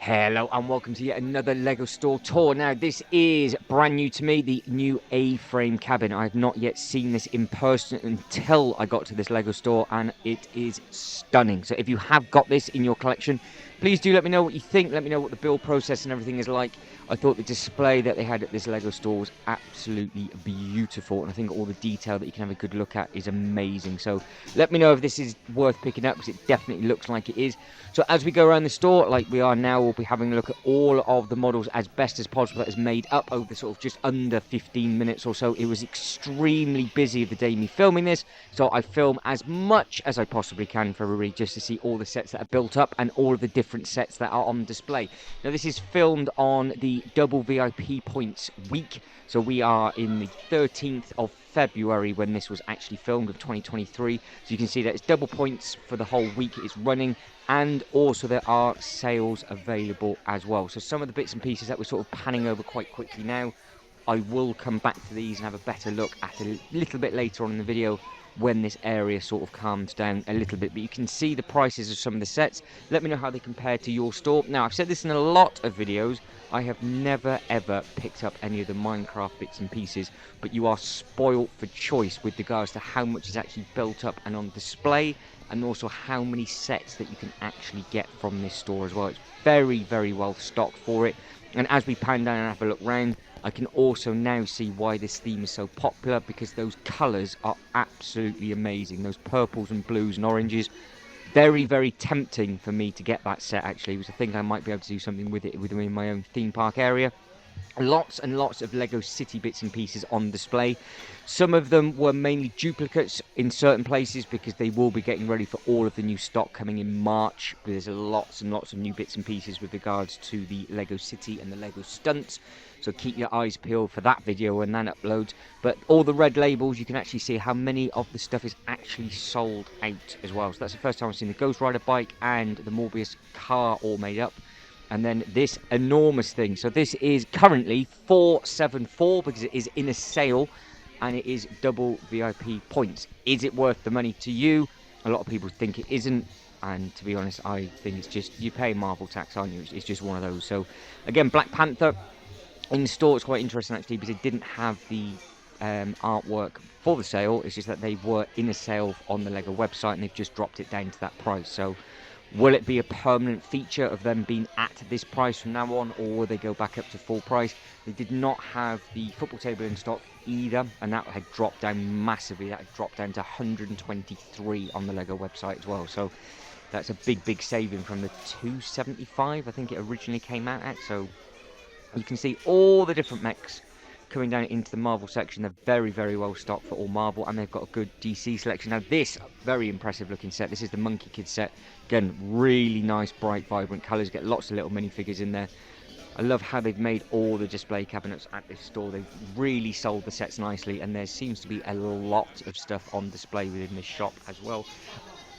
Hello and welcome to yet another LEGO store tour. Now this is brand new to me, the new A-frame cabin. I have not yet seen this in person until I got to this LEGO store, and it is stunning. So if you have got this in your collection, please do let me know what you think. Let me know what the build process and everything is like. I thought the display that they had at this LEGO store was absolutely beautiful, and I think all the detail that you can have a good look at is amazing. So let me know if this is worth picking up, because it definitely looks like it is. So as we go around the store, like we are now, we'll be having a look at all of the models as best as possible that is made up over sort of just under 15 minutes or so. It was extremely busy the day me filming this, so I film as much as I possibly can for everybody just to see all the sets that are built up and all of the different sets that are on display. Now this is filmed on the double VIP points week, so we are in the 13th of February when this was actually filmed of 2023. So you can see that it's double points for the whole week it's running, and also there are sales available as well. So some of the bits and pieces that we're sort of panning over quite quickly now, I will come back to these and have a better look at a little bit later on in the video when this area sort of calms down a little bit. But you can see the prices of some of the sets. Let me know how they compare to your store. Now, I've said this in a lot of videos. I have never ever picked up any of the Minecraft bits and pieces, but you are spoilt for choice with regards to how much is actually built up and on display, and also how many sets that you can actually get from this store as well. It's very, very well stocked for it. And as we pan down and have a look round, I can also now see why this theme is so popular, because those colours are absolutely amazing. Those purples and blues and oranges, very, very tempting for me to get that set actually. It was a thing I might be able to do something with it within my own theme park area. Lots and lots of Lego City bits and pieces on display. Some of them were mainly duplicates in certain places because they will be getting ready for all of the new stock coming in March. There's lots and lots of new bits and pieces with regards to the Lego City and the Lego Stunts. So keep your eyes peeled for that video when that uploads. But all the red labels, you can actually see how many of the stuff is actually sold out as well. So that's the first time I've seen the Ghost Rider bike and the Morbius car all made up. And then this enormous thing. So this is currently $474 because it is in a sale and it is double VIP points. Is it worth the money to you? A lot of people think it isn't. And to be honest, I think it's just, you pay Marvel tax, aren't you? It's just one of those. So again, Black Panther in store. It's quite interesting actually, because it didn't have the artwork for the sale. It's just that they were in a sale on the Lego website and they've just dropped it down to that price. So will it be a permanent feature of them being at this price from now on, or will they go back up to full price? They did not have the football table in stock either, and that had dropped down massively. That had dropped down to 123 on the Lego website as well. So that's a big, big saving from the 275 I think it originally came out at. So you can see all the different mechs coming down into the Marvel section. They're very, very well stocked for all Marvel, and they've got a good DC selection. Now this very impressive looking set, this is the Monkey Kid set. Again, really nice, bright, vibrant colours. Get lots of little minifigures in there. I love how they've made all the display cabinets at this store. They've really sold the sets nicely, and there seems to be a lot of stuff on display within this shop as well.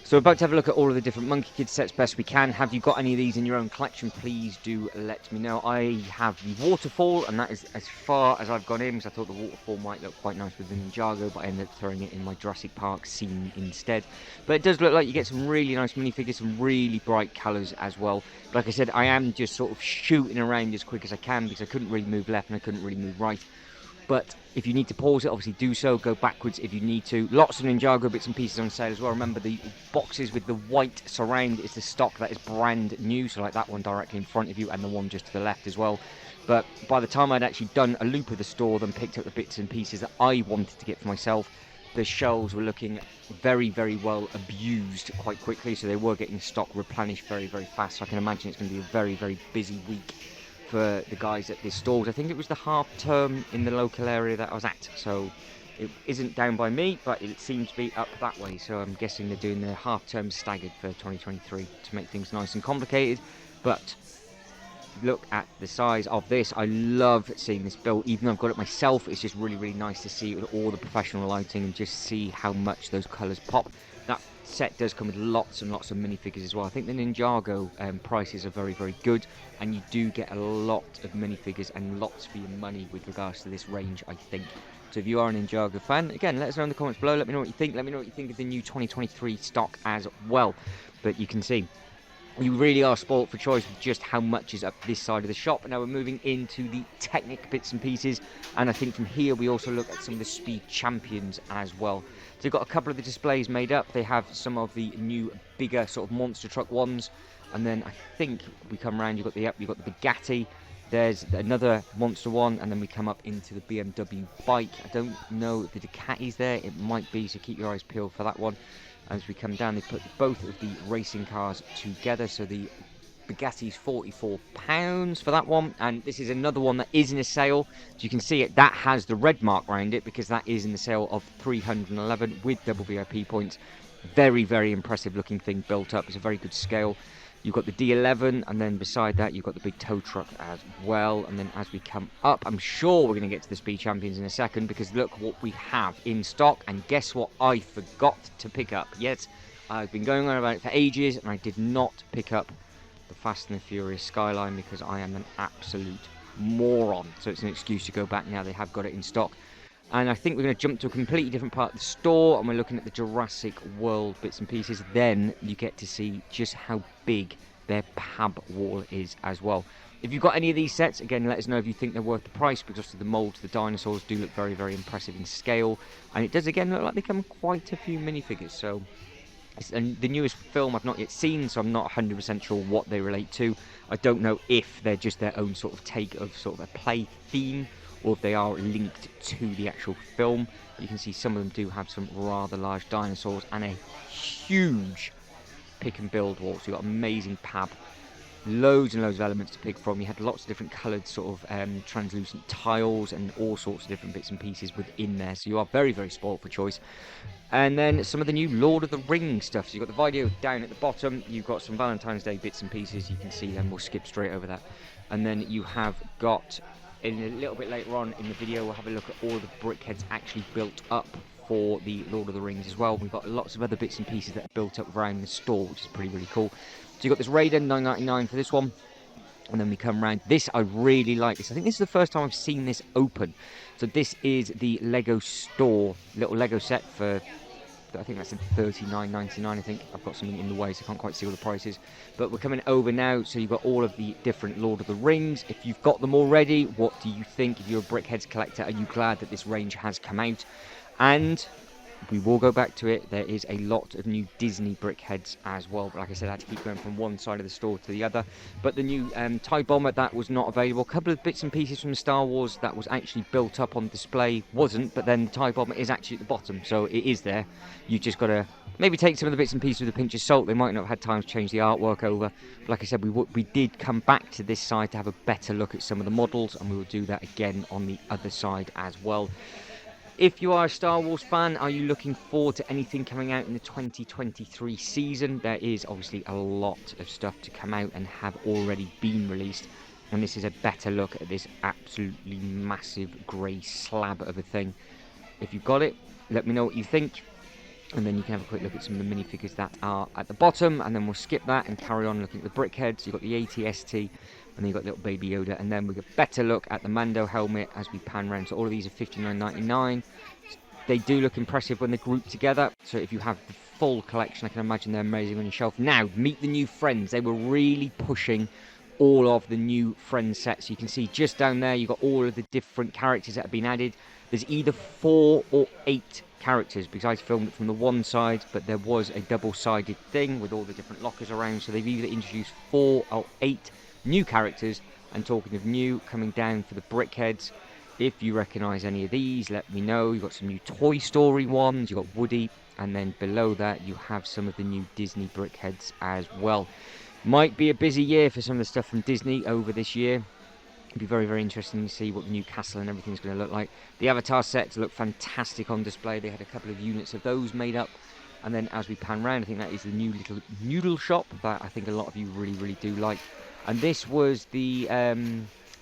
So we're about to have a look at all of the different Monkey Kid sets best we can. Have you got any of these in your own collection? Please do let me know. I have the Waterfall, and that is as far as I've gone in, because I thought the Waterfall might look quite nice with the Ninjago, but I ended up throwing it in my Jurassic Park scene instead. But it does look like you get some really nice minifigures, some really bright colours as well. But like I said, I am just sort of shooting around as quick as I can, because I couldn't really move left and I couldn't really move right. But if you need to pause it, obviously do so. Go backwards if you need to. Lots of Ninjago bits and pieces on sale as well. Remember, the boxes with the white surround is the stock that is brand new. So like that one directly in front of you, and the one just to the left as well. But by the time I'd actually done a loop of the store, then picked up the bits and pieces that I wanted to get for myself, the shelves were looking very, very well abused quite quickly. So they were getting stock replenished very, very fast. So I can imagine it's going to be a very, very busy week for the guys at this store. I think it was the half term in the local area that I was at, so it isn't down by me, but it seems to be up that way. So I'm guessing they're doing the half term staggered for 2023 to make things nice and complicated. But look at the size of this. I love seeing this built. Even though I've got it myself, it's just really, really nice to see it with all the professional lighting and just see how much those colours pop. That set does come with lots and lots of minifigures as well. I think the Ninjago prices are very, very good, and you do get a lot of minifigures and lots for your money with regards to this range, I think. So if you are a Ninjago fan, again, let us know in the comments below. Let me know what you think. Let me know what you think of the new 2023 stock as well. But you can see You really are spoilt for choice with just how much is up this side of the shop. Now we're moving into the Technic bits and pieces, and I think from here we also look at some of the Speed Champions as well. So you've got a couple of the displays made up. They have some of the new bigger sort of monster truck ones, and then I think we come around, you've got the Bugatti. There's another monster one, and then we come up into the BMW bike. I don't know if the Ducati's there, it might be, so keep your eyes peeled for that one. As we come down, they put both of the racing cars together. So the Bugatti's £44 for that one, and this is another one that is in a sale. So you can see it, that has the red mark around it because that is in the sale of 311 with double VIP points. Very, very impressive looking thing built up. It's a very good scale. You've got the D11, and then beside that you've got the big tow truck as well. And then as we come up, I'm sure we're going to get to the Speed Champions in a second, because look what we have in stock. And guess what I forgot to pick up? Yes, I've been going on about it for ages, and I did not pick up the Fast and the Furious Skyline because I am an absolute moron. So it's an excuse to go back now. They have got it in stock. And I think we're going to jump to a completely different part of the store, and we're looking at the Jurassic World bits and pieces. Then you get to see just how big their pab wall is as well. If you've got any of these sets, again, let us know if you think they're worth the price, because the molds, the dinosaurs do look very, very impressive in scale. And it does, again, look like they come quite a few minifigures. So, and the newest film I've not yet seen, so I'm not 100% sure what they relate to. I don't know if they're just their own sort of take of sort of a play theme, or if they are linked to the actual film. You can see some of them do have some rather large dinosaurs and a huge pick and build wall. So you've got amazing pab, loads and loads of elements to pick from. You had lots of different coloured sort of translucent tiles and all sorts of different bits and pieces within there. So you are very, very spoilt for choice. And then some of the new Lord of the Rings stuff. So you've got the video down at the bottom. You've got some Valentine's Day bits and pieces. You can see them. We'll skip straight over that. And then you have got, in a little bit later on in the video, we'll have a look at all the brickheads actually built up for the Lord of the Rings as well. We've got lots of other bits and pieces that are built up around the store, which is pretty, really cool. So you've got this Raider, $9.99 for this one. And then we come around. This, I really like this. I think this is the first time I've seen this open. So this is the Lego store, little Lego set for, I think that's $39.99. I think I've got something in the way, so I can't quite see all the prices. But we're coming over now, so you've got all of the different Lord of the Rings. If you've got them already, what do you think? If you're a Brickheads collector, are you glad that this range has come out? And we will go back to it. There is a lot of new Disney Brickheads as well. But like I said, I had to keep going from one side of the store to the other. But the new TIE Bomber, that was not available. A couple of bits and pieces from Star Wars that was actually built up on display wasn't. But then the TIE Bomber is actually at the bottom, so it is there. You just got to maybe take some of the bits and pieces with a pinch of salt. They might not have had time to change the artwork over. But like I said, we did come back to this side to have a better look at some of the models, and we will do that again on the other side as well. If you are a Star Wars fan, are you looking forward to anything coming out in the 2023 season? There is obviously a lot of stuff to come out and have already been released. And this is a better look at this absolutely massive grey slab of a thing. If you've got it, let me know what you think. And then you can have a quick look at some of the minifigures that are at the bottom. And then we'll skip that and carry on looking at the brickheads. You've got the AT-ST. And then you've got little Baby Yoda, and then we get a better look at the Mando helmet as we pan around. So all of these are $59.99. They do look impressive when they're grouped together. So if you have the full collection, I can imagine they're amazing on your shelf. Now, meet the new Friends. They were really pushing all of the new Friends sets. You can see just down there, you've got all of the different characters that have been added. There's either 4 or 8 characters, because I filmed it from the one side, but there was a double-sided thing with all the different lockers around. So they've either introduced 4 or 8 new characters. And talking of new, coming down for the brickheads, if you recognise any of these, let me know. You've got some new Toy Story ones, you've got Woody, and then below that you have some of the new Disney brickheads as well. Might be a busy year for some of the stuff from Disney over this year. It'll be very, very interesting to see what the new castle and everything's going to look like. The Avatar sets look fantastic on display. They had a couple of units of those made up. And then as we pan around, I think that is the new little noodle shop that I think a lot of you really, really do like. And this was the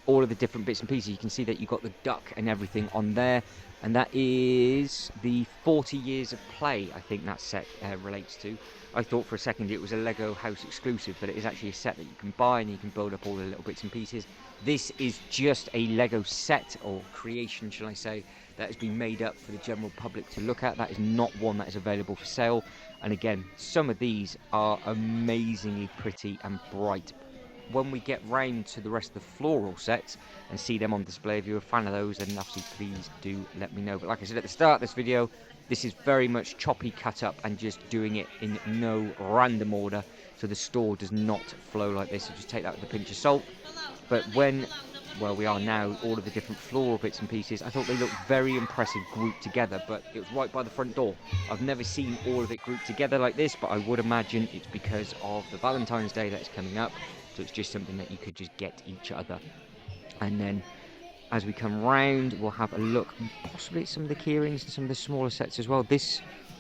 all of the different bits and pieces. You can see that you've got the duck and everything on there. And that is the 40 Years of Play, I think that set relates to. I thought for a second it was a Lego house exclusive, but it is actually a set that you can buy and you can build up all the little bits and pieces. This is just a Lego set, or creation, shall I say, that has been made up for the general public to look at. That is not one that is available for sale. And again, some of these are amazingly pretty and bright. When we get round to the rest of the floral sets and see them on display, if you're a fan of those, then obviously please do let me know. But like I said at the start of this video, this is very much choppy cut up and just doing it in no random order, so the store does not flow like this. So just take that with a pinch of salt. But when, well, we are now all of the different floral bits and pieces, I thought they looked very impressive grouped together, but it was right by the front door. I've never seen all of it grouped together like this, but I would imagine it's because of the Valentine's Day that is coming up. So it's just something that you could just get each other. And then as we come round, we'll have a look possibly at some of the keyrings and some of the smaller sets as well. This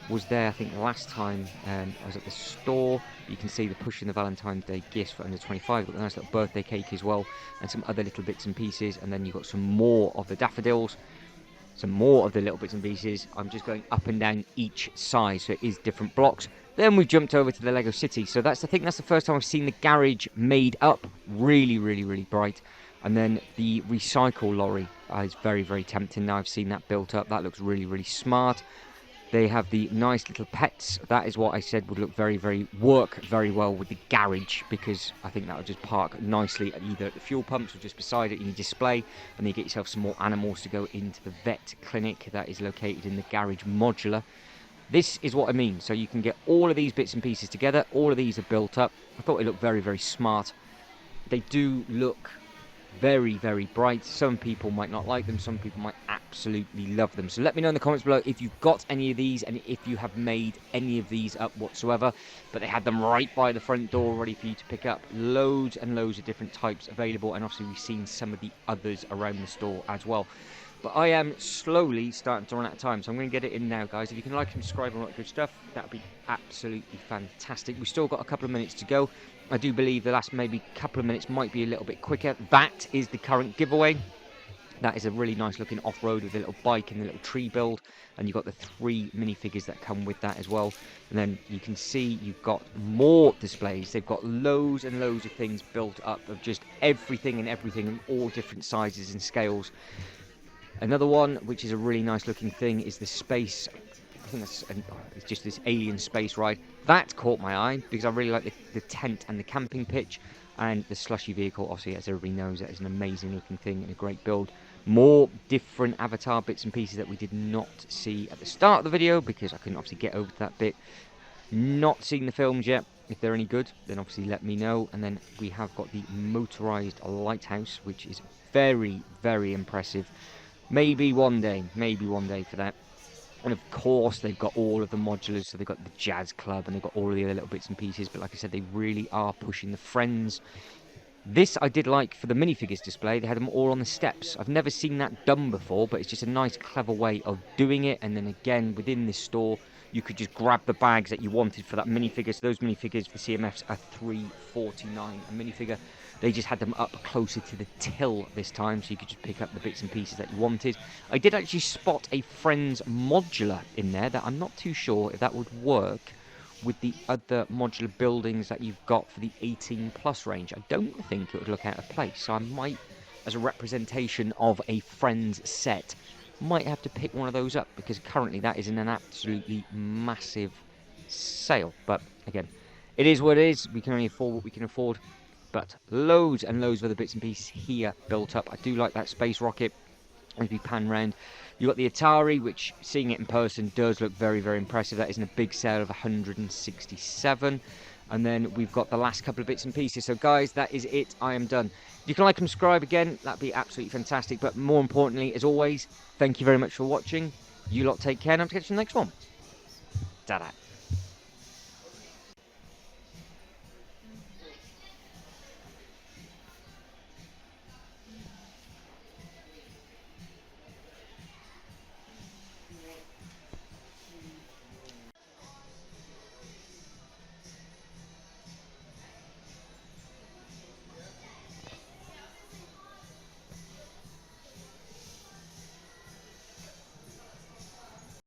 was there, I think, last time I was at the store. You can see the pushing the Valentine's Day gifts for under 25. Got a nice little birthday cake as well, and some other little bits and pieces. And then you've got some more of the daffodils, some more of the little bits and pieces. I'm just going up and down each side, so it is different blocks. Then we jumped over to the Lego City. So that's, I think that's the first time I've seen the garage made up. Really, really, really bright. And then the recycle lorry is very, very tempting. Now I've seen that built up. That looks really, really smart. They have the nice little pets. That is what I said would look work very well with the garage, because I think that would just park nicely at either at the fuel pumps or just beside it in your display. And then you get yourself some more animals to go into the vet clinic that is located in the garage modular. This is what I mean. So you can get all of these bits and pieces together. All of these are built up. I thought it looked very, very smart. They do look very, very bright. Some people might not like them. Some people might absolutely love them. So let me know in the comments below if you've got any of these and if you have made any of these up whatsoever. But they had them right by the front door ready for you to pick up. Loads and loads of different types available. And obviously we've seen some of the others around the store as well. But I am slowly starting to run out of time, so I'm going to get it in now, guys. If you can like and subscribe and all that good stuff, that would be absolutely fantastic. We've still got a couple of minutes to go. I do believe the last maybe couple of minutes might be a little bit quicker. That is the current giveaway. That is a really nice looking off-road with a little bike and a little tree build. And you've got the 3 minifigures that come with that as well. And then you can see you've got more displays. They've got loads and loads of things built up of just everything and everything in all different sizes and scales. Another one, which is a really nice looking thing, is the space. I think it's just this alien space ride. That caught my eye because I really like the tent and the camping pitch. And the slushy vehicle, obviously, as everybody knows, that is an amazing looking thing and a great build. More different avatar bits and pieces that we did not see at the start of the video because I couldn't obviously get over to that bit. Not seen the films yet. If they're any good, then obviously let me know. And then we have got the motorized lighthouse, which is very, very impressive. Maybe one day for that. And of course, they've got all of the modulars. So they've got the jazz club and they've got all of the other little bits and pieces. But like I said, they really are pushing the Friends. This I did like for the minifigures display. They had them all on the steps. I've never seen that done before, but it's just a nice, clever way of doing it. And then again, within this store, you could just grab the bags that you wanted for that minifigure. So those minifigures for CMFs are $3.49 a minifigure. They just had them up closer to the till this time, so you could just pick up the bits and pieces that you wanted. I did actually spot a Friends modular in there that I'm not too sure if that would work with the other modular buildings that you've got for the 18 plus range. I don't think it would look out of place, so I might, as a representation of a Friends set, might have to pick one of those up because currently that is in an absolutely massive sale. But again, it is what it is. We can only afford what we can afford. But loads and loads of other bits and pieces here built up. I do like that space rocket as we pan round. You've got the Atari, which seeing it in person does look very, very impressive. That is in a big sale of 167. And then we've got the last couple of bits and pieces. So guys, that is it. I am done. If you can like and subscribe again, that'd be absolutely fantastic. But more importantly, as always, thank you very much for watching. You lot take care and I'll catch you in the next one. Ta-da.